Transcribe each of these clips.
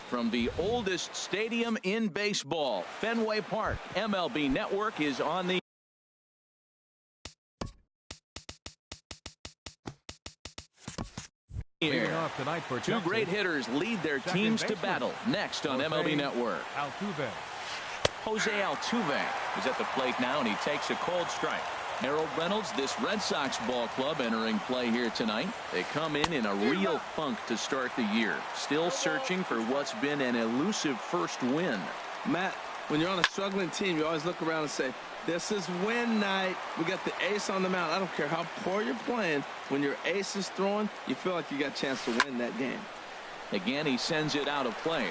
From the oldest stadium in baseball, Fenway Park, MLB Network is on the air. Two great hitters lead their teams to battle next on MLB Network. Jose Altuve is at the plate now, and he takes a cold strike. Harold Reynolds, this Red Sox ball club entering play here tonight. They come in a real funk to start the year. Still searching for what's been an elusive first win. Matt, when you're on a struggling team, you always look around and say, this is win night. We got the ace on the mound. I don't care how poor you're playing. When your ace is throwing, you feel like you got a chance to win that game. Again, he sends it out of play.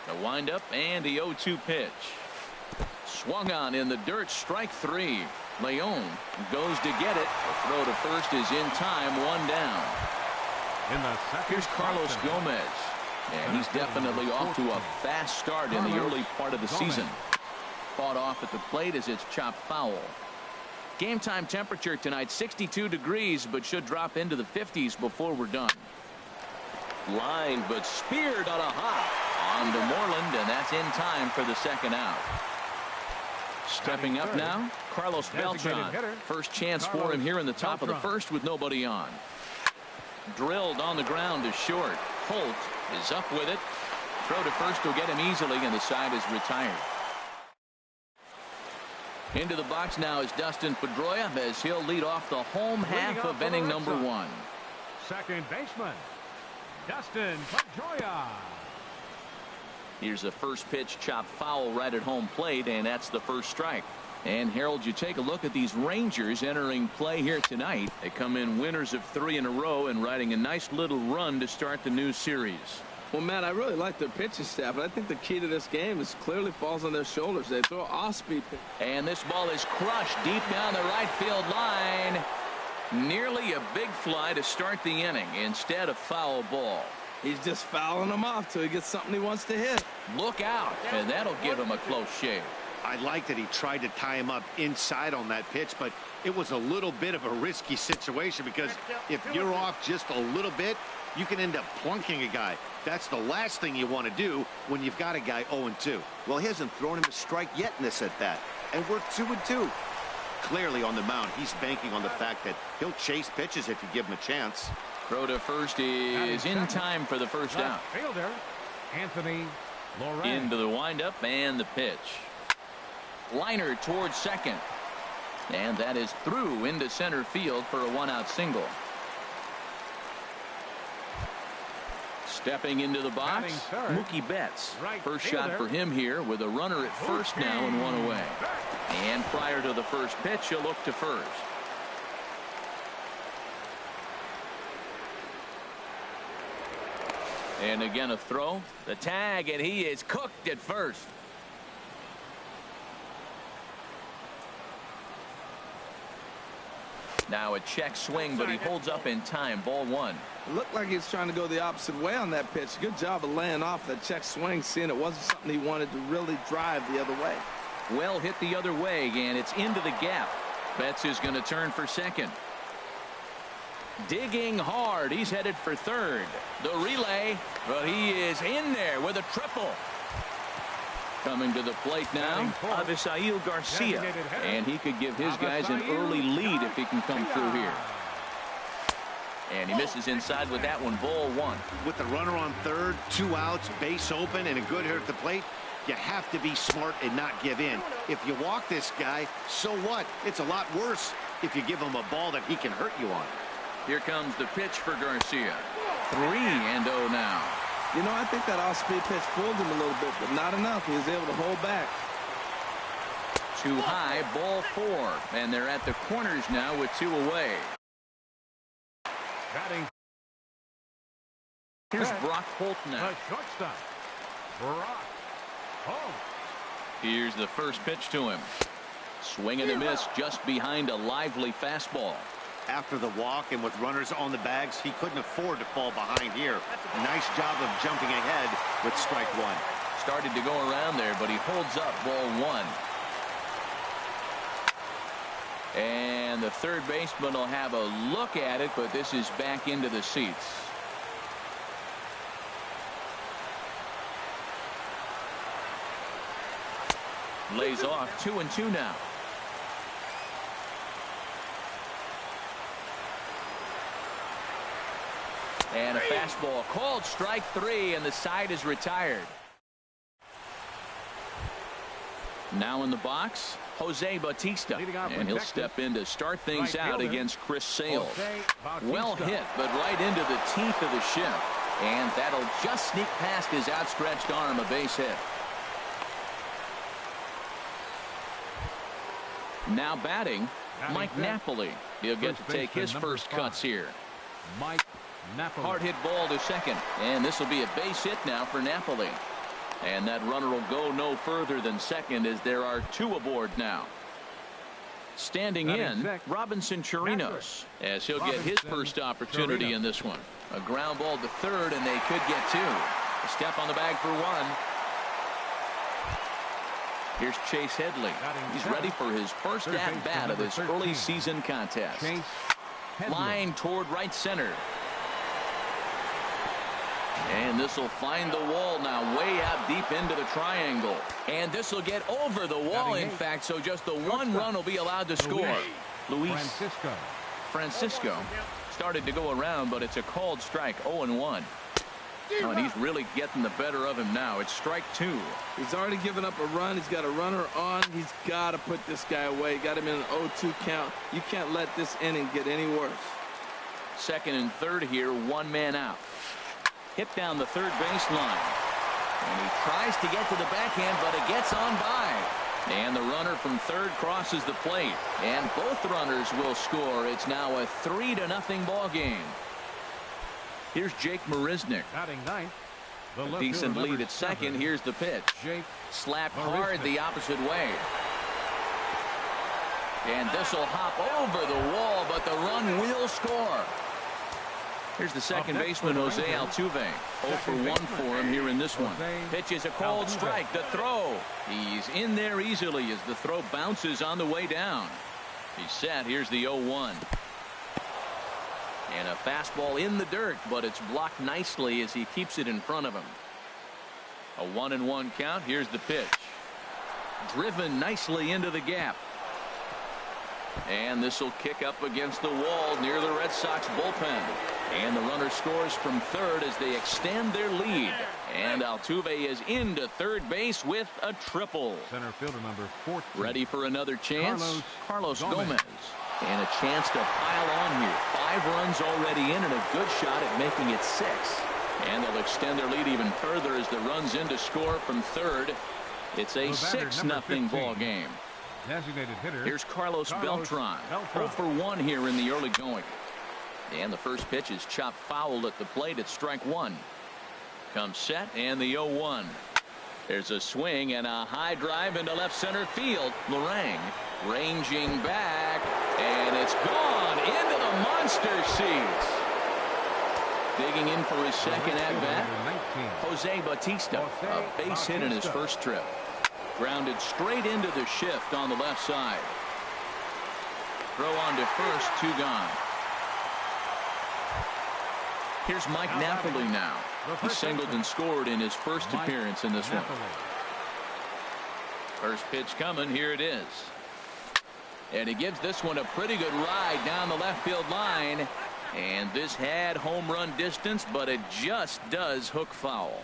The windup and the 0-2 pitch. Swung on in the dirt, strike three. Leon goes to get it. The throw to first is in time, one down. Here's Carlos Gomez. And he's definitely off to a fast start in the early part of the season. Fought off at the plate as it's chopped foul. Game time temperature tonight 62 degrees, but should drop into the 50s before we're done. Lined but speared on a hop on to Moreland, and that's in time for the second out. Stepping up now, Carlos Beltran. First chance for him here in the top of the first with nobody on. Drilled on the ground to short. Holt is up with it. Throw to first will get him easily, and the side is retired. Into the box now is Dustin Pedroia as he'll lead off the home half of inning number one. Second baseman, Dustin Pedroia. Here's the first pitch, chopped foul right at home plate, and that's the first strike. And Harold, you take a look at these Rangers entering play here tonight. They come in winners of 3 in a row and riding a nice little run to start the new series. Well, Matt, I really like their pitching staff, but I think the key to this game is clearly falls on their shoulders. They throw off-speed. And this ball is crushed deep down the right field line. Nearly a big fly to start the inning instead of foul ball. He's just fouling them off till he gets something he wants to hit. Look out, and that'll give him a close shave. I like that he tried to tie him up inside on that pitch, but it was a little bit of a risky situation because if you're off just a little bit, you can end up plunking a guy. That's the last thing you want to do when you've got a guy 0-2. Well, he hasn't thrown him a strike yet in this at-bat, and we're 2-2. Clearly on the mound, he's banking on the fact that he'll chase pitches if you give him a chance. Throw to first is in time for the first out. Fielder, Anthony Loren. Into the windup and the pitch. Liner towards second. And that is through into center field for a one-out single. Stepping into the box, Mookie Betts. First shot for him here with a runner at first now and one away. And prior to the first pitch, he'll look to first. And again a throw. The tag, and he is cooked at first. Now a check swing, but he holds up in time. Ball one. It looked like he was trying to go the opposite way on that pitch. Good job of laying off that check swing, seeing it wasn't something he wanted to really drive the other way. Well hit the other way, and it's into the gap. Betts is going to turn for second. Digging hard. He's headed for third. The relay, but he is in there with a triple. Coming to the plate now, Avisail Garcia. And he could give his guys an early lead if he can come through here. And he misses inside with that one. Ball one. With the runner on third, 2 outs, base open, and a good hit at the plate, you have to be smart and not give in. If you walk this guy, so what? It's a lot worse if you give him a ball that he can hurt you on. Here comes the pitch for Garcia. 3-0 now. You know, I think that off-speed pitch fooled him a little bit, but not enough. He was able to hold back. Too high, ball 4. And they're at the corners now with 2 away. Here's Brock Holt now. The shortstop, Brock Holt. Here's the first pitch to him. Swing and a miss just behind a lively fastball. After the walk and with runners on the bags, he couldn't afford to fall behind here. Nice job of jumping ahead with strike one. Started to go around there, but he holds up. Ball one. And the third baseman will have a look at it, but this is back into the seats. Lays off 2-2 now. And a fastball called strike 3, and the side is retired. Now in the box, Jose Bautista, and he'll step in to start things out against Chris Sale. Well hit, but right into the teeth of the shift, and that'll just sneak past his outstretched arm, a base hit. Now batting, Mike Napoli. He'll get to take his first cuts here. Mike Napoli. Hard hit ball to second, and this will be a base hit now for Napoli. And that runner will go no further than second as there are 2 aboard now. Standing in, Robinson Chirinos, as he'll get his first opportunity in this one. A ground ball to third, and they could get 2. A step on the bag for 1. Here's Chase Headley. He's ready for his first at-bat of this early season contest. Line toward right center. And this will find the wall now, way out deep into the triangle. And this will get over the wall, in fact, so just the 1 run will be allowed to score. Luis Francisco started to go around, but it's a called strike, 0-1. Oh, and he's really getting the better of him now. It's strike 2. He's already given up a run. He's got a runner on. He's got to put this guy away. Got him in an 0-2 count. You can't let this inning get any worse. Second and third here, 1 man out. Hit down the third baseline. And he tries to get to the backhand, but it gets on by. And the runner from third crosses the plate. And both runners will score. It's now a 3-0 ball game. Here's Jake Marisnick. Batting ninth. A decent lead at second. Here's the pitch. Slapped hard the opposite way. And this will hop over the wall, but the run will score. Here's the second baseman, Jose Altuve. 0 for 1 for him here in this one. Pitch is a called strike. The throw. He's in there easily as the throw bounces on the way down. He's set. Here's the 0-1. And a fastball in the dirt, but it's blocked nicely as he keeps it in front of him. A 1-1 count. Here's the pitch. Driven nicely into the gap. And this will kick up against the wall near the Red Sox bullpen. And the runner scores from third as they extend their lead. And Altuve is into third base with a triple. Center fielder number 14. Ready for another chance? Carlos Gomez. And a chance to pile on here. 5 runs already in and a good shot at making it 6. And they'll extend their lead even further as the runs in to score from third. It's a 6-0 ball game. Designated hitter. Here's Carlos Beltran. 0 for 1 here in the early going. And the first pitch is chopped foul at the plate at strike 1. Comes set and the 0-1. There's a swing and a high drive into left center field. Lorang ranging back, and it's gone into the monster seats. Digging in for his second at-bat, Jose Bautista, a base hit in his first trip. Grounded straight into the shift on the left side. Throw on to first, 2 gone. Here's Mike Napoli now. He singled and scored in his first appearance in this one. First pitch coming. Here it is. And he gives this one a pretty good ride down the left field line. And this had home run distance, but it just does hook foul.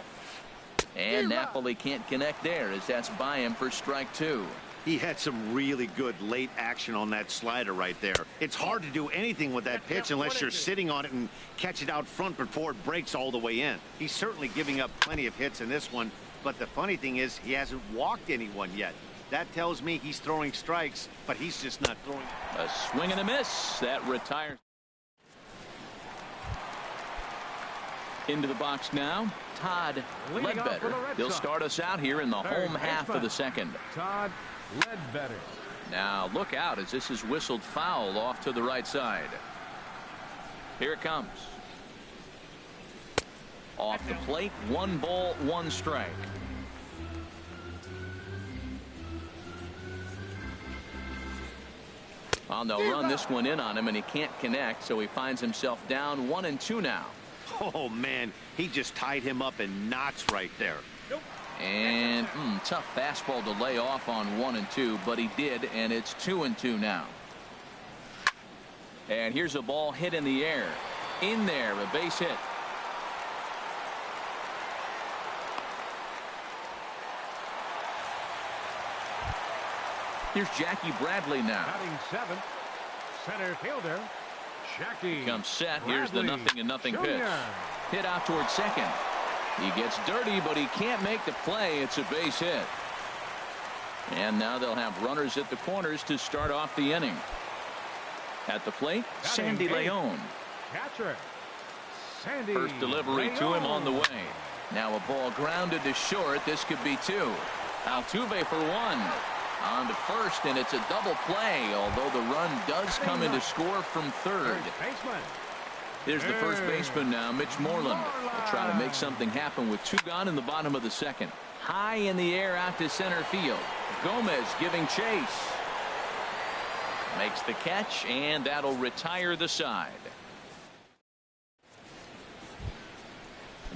And Napoli can't connect there as that's by him for strike 2. He had some really good late action on that slider right there. It's hard to do anything with that pitch unless you're sitting on it and catch it out front before it breaks all the way in. He's certainly giving up plenty of hits in this one, but the funny thing is he hasn't walked anyone yet. That tells me he's throwing strikes, but he's just not throwing. A swing and a miss. That retires. Into the box now, Todd Ledbetter. He'll start us out here in the home half of the second. Todd Ledbetter. Now look out as this is whistled foul off to the right side. Here it comes. Off the plate, 1 ball, 1 strike. Well, they'll run this one in on him, and he can't connect, so he finds himself down 1-2 now. Oh, man, he just tied him up in knots right there. And tough fastball to lay off on 1 and 2, but he did, and it's 2 and 2 now. And here's a ball hit in the air. In there, a base hit. Here's Jackie Bradley now. Batting 7th, center fielder, Jackie. Comes set. Bradley Here's the 0-0 Jr. pitch. Hit out towards second. He gets dirty, but he can't make the play. It's a base hit. And now they'll have runners at the corners to start off the inning. At the plate, Sandy Leon. Catcher, Sandy First delivery to him on the way. Now a ball grounded to short. This could be 2. Altuve for 1. On to first, and it's a double play, although the run does come in to score from third. There's the first baseman now, Mitch Moreland. Will try to make something happen with 2 gone in the bottom of the second. High in the air out to center field. Gomez giving chase. Makes the catch, and that'll retire the side.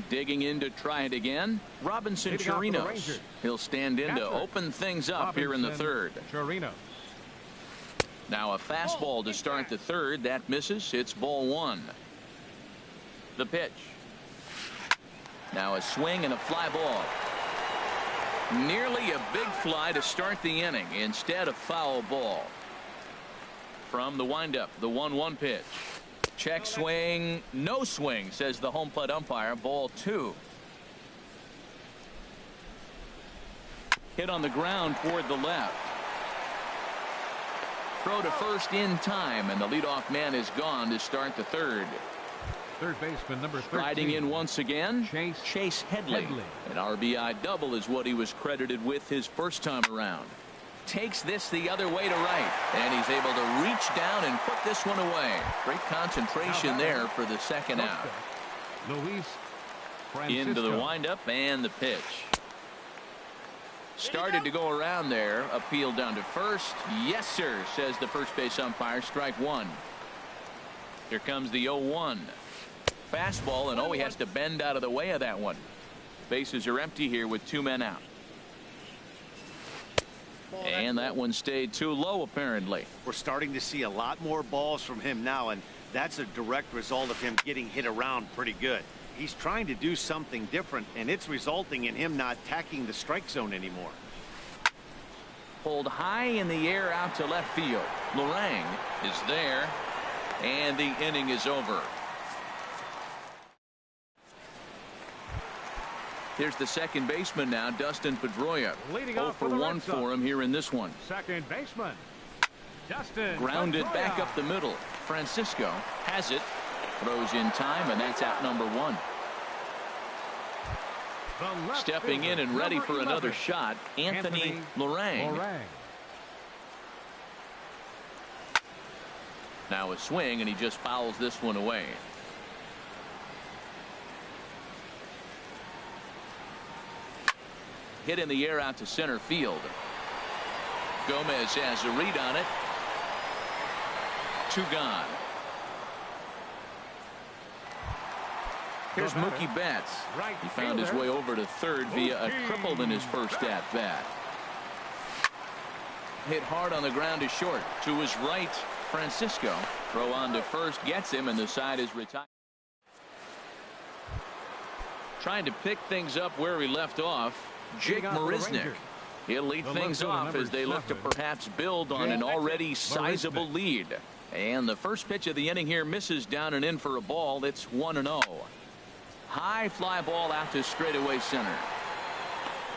Digging in to try it again, Robinson Chirinos. He'll stand in to open things up here in the third. Now a fastball to start the third. That misses. It's ball 1. The pitch. Now a swing and a fly ball. Nearly a big fly to start the inning. Instead, a foul ball. From the windup, the 1-1 pitch. Check swing, no swing, says the home plate umpire. Ball 2. Hit on the ground toward the left. Throw to first in time, and the leadoff man is gone to start the third. Third baseman number 13. Riding in once again, Chase Headley. An RBI double is what he was credited with his first time around. Takes this the other way to right, and he's able to reach down and put this one away. Great concentration there for the second out. Into the windup and the pitch. Started to go around there. Appeal down to first. Yes, sir, says the first base umpire. Strike 1. Here comes the 0-1. Fastball, and he has to bend out of the way of that one. Bases are empty here with 2 men out. And that one stayed too low, apparently. We're starting to see a lot more balls from him now, and that's a direct result of him getting hit around pretty good. He's trying to do something different, and it's resulting in him not tacking the strike zone anymore. Pulled high in the air out to left field. Lorang is there, and the inning is over. Here's the second baseman now, Dustin Pedroia. 0 for 1 for him here in this one. Second baseman, Dustin Grounded Pedroia. back up the middle. Francisco has it. Throws in time, and that's out number 1. Stepping in and ready for another shot, Anthony Lorang. Now a swing, and he just fouls this one away. Hit in the air out to center field. Gomez has a read on it. 2 gone. Here's Mookie Betts. He found his way over to third via a triple in his first at bat. Hit hard on the ground to short. To his right, Francisco. Throw on to first gets him, and the side is retired. Trying to pick things up where he left off, Jake Marisnick. He'll lead things off as they look to perhaps build on an already sizable lead. And the first pitch of the inning here misses down and in for a ball. It's 1-0. High fly ball out to straightaway center.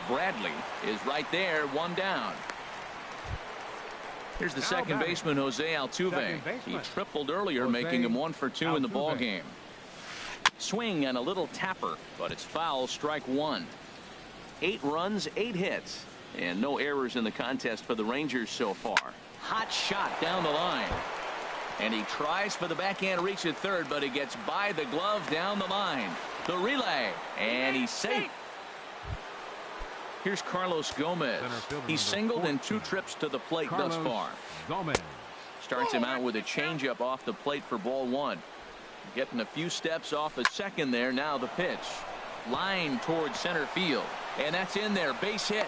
Bradley is right there, 1 down. Here's the second baseman, Jose Altuve. He tripled earlier, making him 1 for 2 in the ball game. Swing and a little tapper, but it's foul. Strike 1. 8 runs, 8 hits, and no errors in the contest for the Rangers so far. Hot shot down the line, and he tries for the backhand reach at third, but he gets by the glove down the line. The relay, and he's safe. Here's Carlos Gomez. He's singled in 2 trips to the plate thus far. Starts him out with a changeup off the plate for ball 1. Getting a few steps off at second there. Now the pitch. line towards center field. And that's in there. Base hit.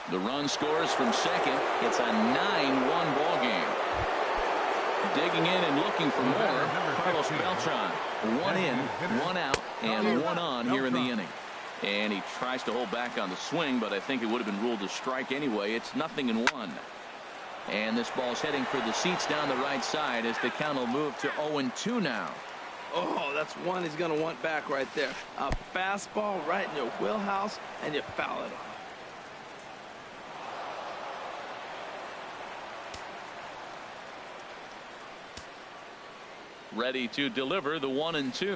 The run scores from second. It's a 9-1 ball game. Digging in and looking for more. Carlos Beltran. 1 in, 1 out, and 1 on here in the inning. And he tries to hold back on the swing, but I think it would have been ruled a strike anyway. It's 0-1. And this ball's heading for the seats down the right side as the count will move to 0-2 now. Oh, that's one he's going to want back right there. A fastball right in your wheelhouse, and you foul it off. Ready to deliver the 1-2.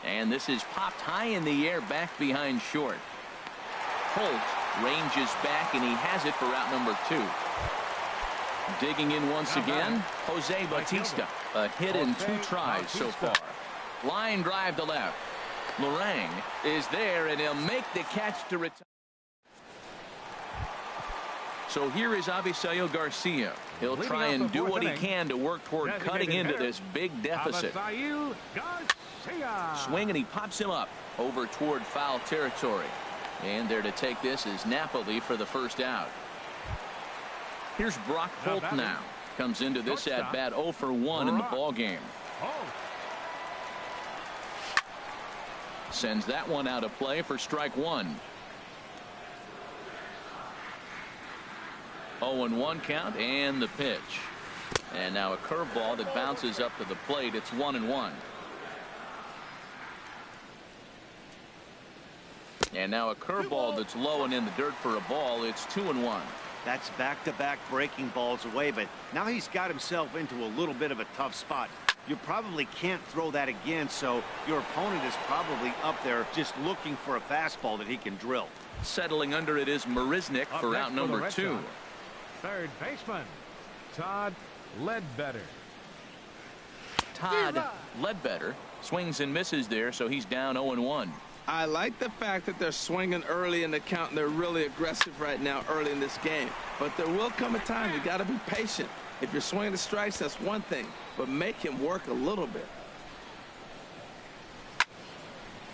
And this is popped high in the air back behind short. Holt ranges back, and he has it for out number 2. Digging in once again, Jose Bautista. A hit in 2 tries so far. Line drive to left. Lorang is there, and he'll make the catch to retire. So here is Avisail Garcia. He'll try and do what he can to work toward cutting into this big deficit. Swing, and he pops him up over toward foul territory. And there to take this is Napoli for the first out. Here's Brock Holt now. Comes into this at bat 0 for 1 in the ball game. Sends that one out of play for strike 1. 0-1 count and the pitch. And now a curveball that bounces up to the plate. It's 1-1. And now a curveball that's low and in the dirt for a ball. It's 2-1. That's back-to-back breaking balls away, but now he's got himself into a little bit of a tough spot. You probably can't throw that again, so your opponent is probably up there just looking for a fastball that he can drill. Settling under it is Marisnik for out number 2. Third baseman, Todd Ledbetter. Todd Ledbetter swings and misses there, so he's down 0-1. I like the fact that they're swinging early in the count, and they're really aggressive right now early in this game. But there will come a time you got to be patient. If you're swinging the strikes, that's one thing, but make him work a little bit.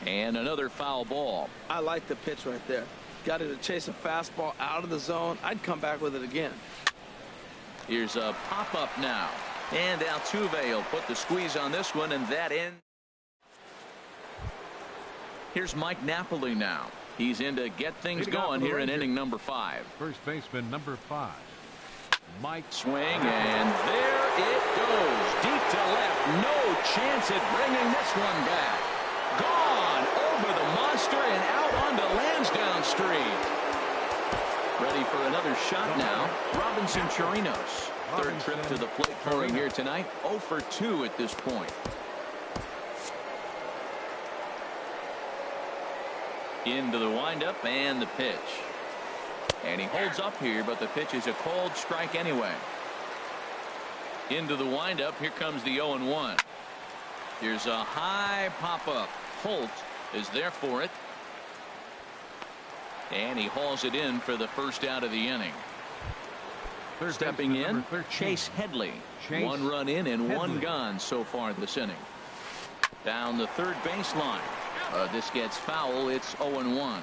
And another foul ball. I like the pitch right there. Got it to chase a fastball out of the zone. I'd come back with it again. Here's a pop-up now. And Altuve will put the squeeze on this one, and that ends. Here's Mike Napoli now. He's in to get things going here in inning number 5. First baseman number 5. Mike. Swing, and there it goes. Deep to left. No chance at bringing this one back. Gone over the monster and out onto Lansdowne Street. Ready for another shot now. Robinson Chirinos. Third trip to the plate for him here tonight. 0 for 2 at this point. Into the windup and the pitch. And he holds up here, but the pitch is a cold strike anyway. Into the windup. Here comes the 0-1. Here's a high pop-up. Holt is there for it. And he hauls it in for the first out of the inning. Stepping in, Chase Headley. 1 run in and 1 gone so far this inning. Down the third baseline. This gets foul. It's 0-1.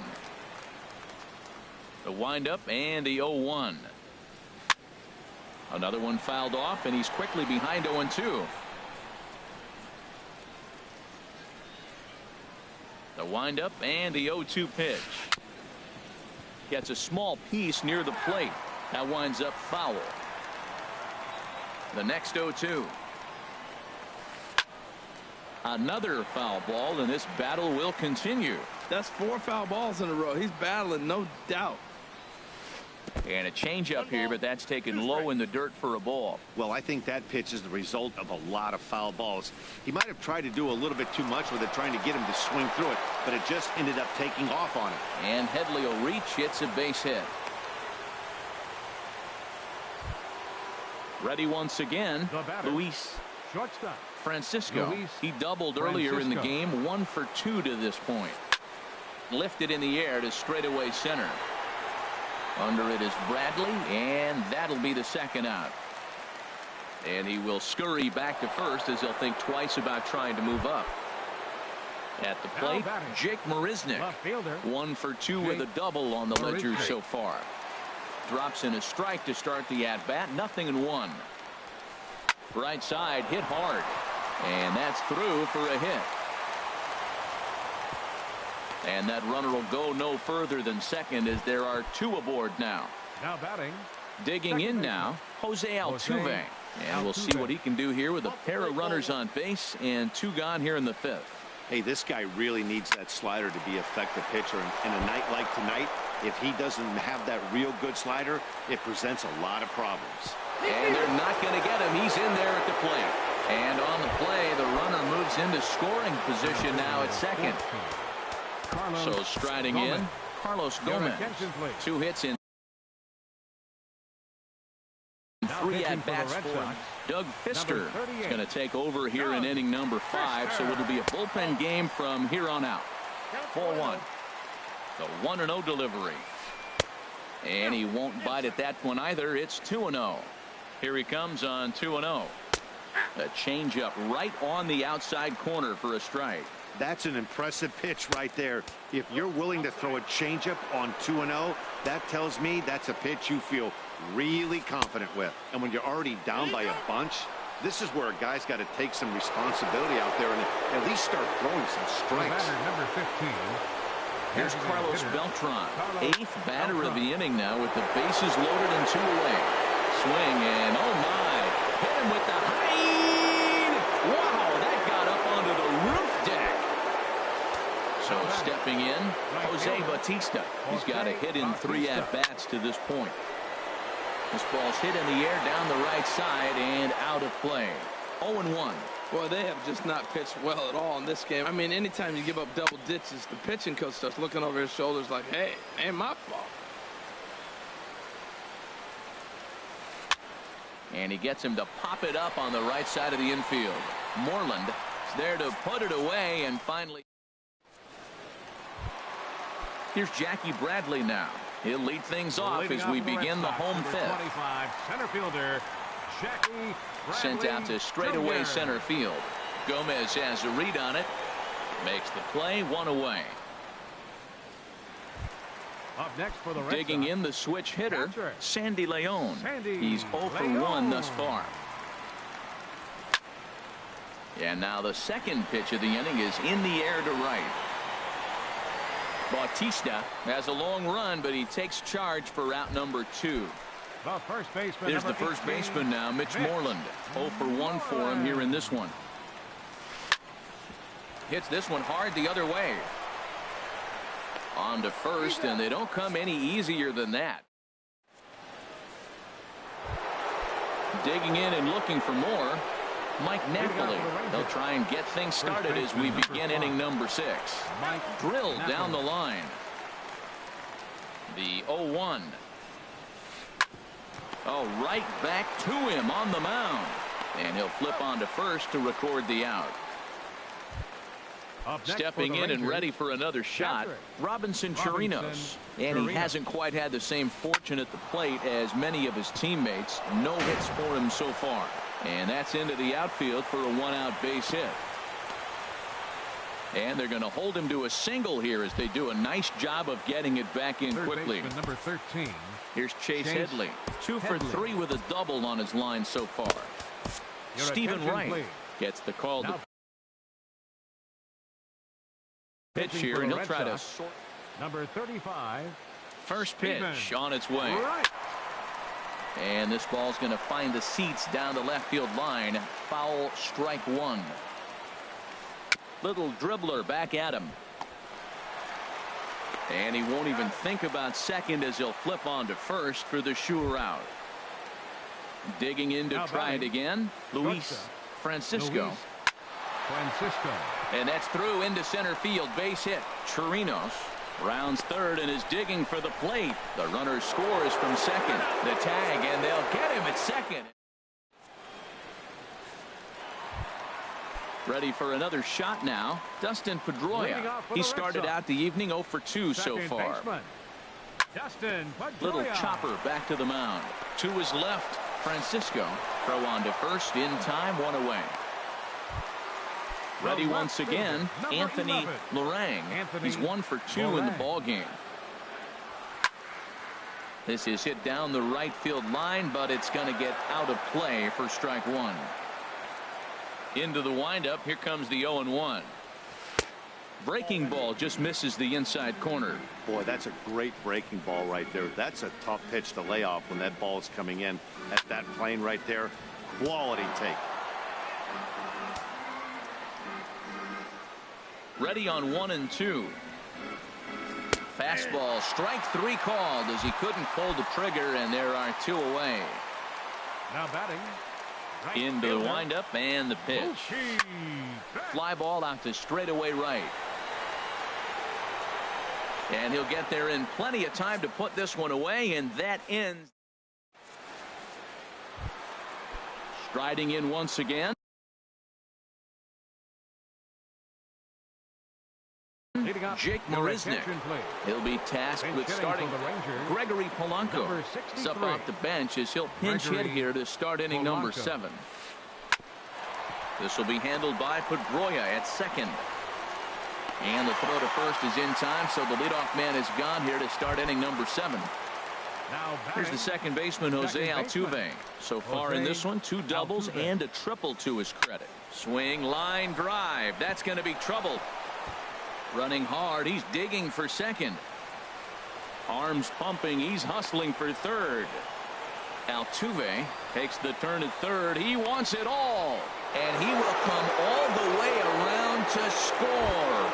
The windup and the 0-1. Another one fouled off, and he's quickly behind 0-2. The windup and the 0-2 pitch. Gets a small piece near the plate. That winds up foul. The next 0-2. Another foul ball, and this battle will continue. That's 4 foul balls in a row. He's battling, no doubt. And a changeup here, but that's taken low in the dirt for a ball. Well, I think that pitch is the result of a lot of foul balls. He might have tried to do a little bit too much with it, trying to get him to swing through it, but it just ended up taking off on him. And Headley will reach. It's a base hit. Ready once again, Luis Shortstop. Francisco. He doubled earlier in the game. 1 for 2 to this point. Lifted in the air to straightaway center. Under it is Bradley, and that'll be the second out. And he will scurry back to first as he'll think twice about trying to move up. At the plate, Jake Marisnick. Left fielder. 1 for 2 with a double on the ledger so far. Drops in a strike to start the at-bat. 0-1. Right side hit hard. And that's through for a hit. And that runner will go no further than second as there are 2 aboard now. Now batting. Digging in now, Jose Altuve. And we'll see what he can do here with a pair of runners on base and 2 gone here in the 5th. Hey, this guy really needs that slider to be an effective pitcher. In a night like tonight, if he doesn't have that real good slider, it presents a lot of problems. And they're not going to get him. He's in there at the plate. And on the play, the runner moves into scoring position now at second. So striding in, Carlos Gomez. 2 hits in 3 at-bats for him. Doug Fister is going to take over here in inning number 5, so it'll be a bullpen game from here on out. 4-1. The 1-0 delivery. And he won't bite at that one either. It's 2-0. Here he comes on 2-0. A changeup right on the outside corner for a strike. That's an impressive pitch right there. If you're willing to throw a changeup on 2-0, that tells me that's a pitch you feel really confident with. And when you're already down by a bunch, this is where a guy's got to take some responsibility out there and at least start throwing some strikes. Number 15. Here's Carlos Beltran, 8th batter of the inning now with the bases loaded and 2 away. Swing and oh my, hit him with the height. Wow, that got up onto the roof deck. So stepping in, Jose Bautista. He's got a hit in 3 at-bats to this point. This ball's hit in the air down the right side and out of play. 0-1. Boy, they have just not pitched well at all in this game. I mean, anytime you give up double ditches, the pitching coach starts looking over his shoulders like, hey, ain't my fault. And he gets him to pop it up on the right side of the infield. Moreland is there to put it away, and finally. Here's Jackie Bradley now. He'll lead things off as we begin the home 5th. 25, center fielder, Jackie Bradley Sent out to straightaway Jr. center field. Gomez has a read on it. Makes the play, 1 away. Up next for the Red Digging Sox. in the switch hitter, Catcher. Sandy Leon. Sandy He's 0 for Leon. 1 thus far. And now the second pitch of the inning is in the air to right. Bautista has a long run, but he takes charge for route number 2. The first baseman. Here's the number first 18, baseman now, Mitch Moreland. 0 for 1 for him here in this one. Hits this one hard the other way. On to first, and they don't come any easier than that. Digging in and looking for more, Mike Napoli. They'll try and get things started as we begin inning number 6. Drilled down the line. The 0-1. Oh, right back to him on the mound. And he'll flip on to first to record the out. Stepping in and ready for another shot, Robinson Chirinos. And he hasn't quite had the same fortune at the plate as many of his teammates. No hits for him so far. And that's into the outfield for a 1-out base hit. And they're going to hold him to a single here as they do a nice job of getting it back in quickly. Number 13. Here's Chase Headley. 2 for 3 with a double on his line so far. Stephen Wright gets the call to pitch here, and he'll try to sort. Number 35. First pitch Stephen on its way. Wright. And this ball's going to find the seats down the left field line. Foul, strike 1. Little dribbler back at him. And he won't even think about second as he'll flip on to first for the sure out. Digging in to try it again, Luis Francisco. And that's through into center field, base hit. Chirinos rounds third and is digging for the plate. The runner scores from second. The tag, and they'll get him at second. Ready for another shot now, Dustin Pedroia. He started out the evening 0 for 2 so far. Little chopper back to the mound. To his left, Francisco. Throw on to first in time, 1 away. Ready once again, Anthony 11. Lorang. He's 1 for 2 in the ball game. This is hit down the right field line, but it's going to get out of play for strike 1. Into the windup. Here comes the 0-1. Breaking ball just misses the inside corner. Boy, that's a great breaking ball right there. That's a tough pitch to lay off when that ball is coming in at that plane right there. Quality take. Ready on 1-2. Fastball, strike 3 called as he couldn't pull the trigger, and there are 2 away. Now batting. Right Into the fielder, windup and the pitch. Bushi. Fly ball out to straightaway right. And he'll get there in plenty of time to put this one away, and that ends. Striding in once again. Leading up, Jake no Marisnick. attention, please. He'll be tasked Pinch with hitting starting for the Rangers, Gregory Polanco. number He's up 63. off the bench as he'll pinch hit Gregory here to start inning number Polanco. 7. This will be handled by Pedroia at second. And the throw to first is in time, so the leadoff man is gone here to start inning number 7. Now Here's batting. the second baseman, Jose Second Altuve. baseman. So far in Jose this one, 2 doubles Altuve. and a triple to his credit. Swing, line drive. That's going to be trouble. Running hard. He's digging for second. Arms pumping. He's hustling for third. Altuve takes the turn at third. He wants it all. And he will come all the way around to score.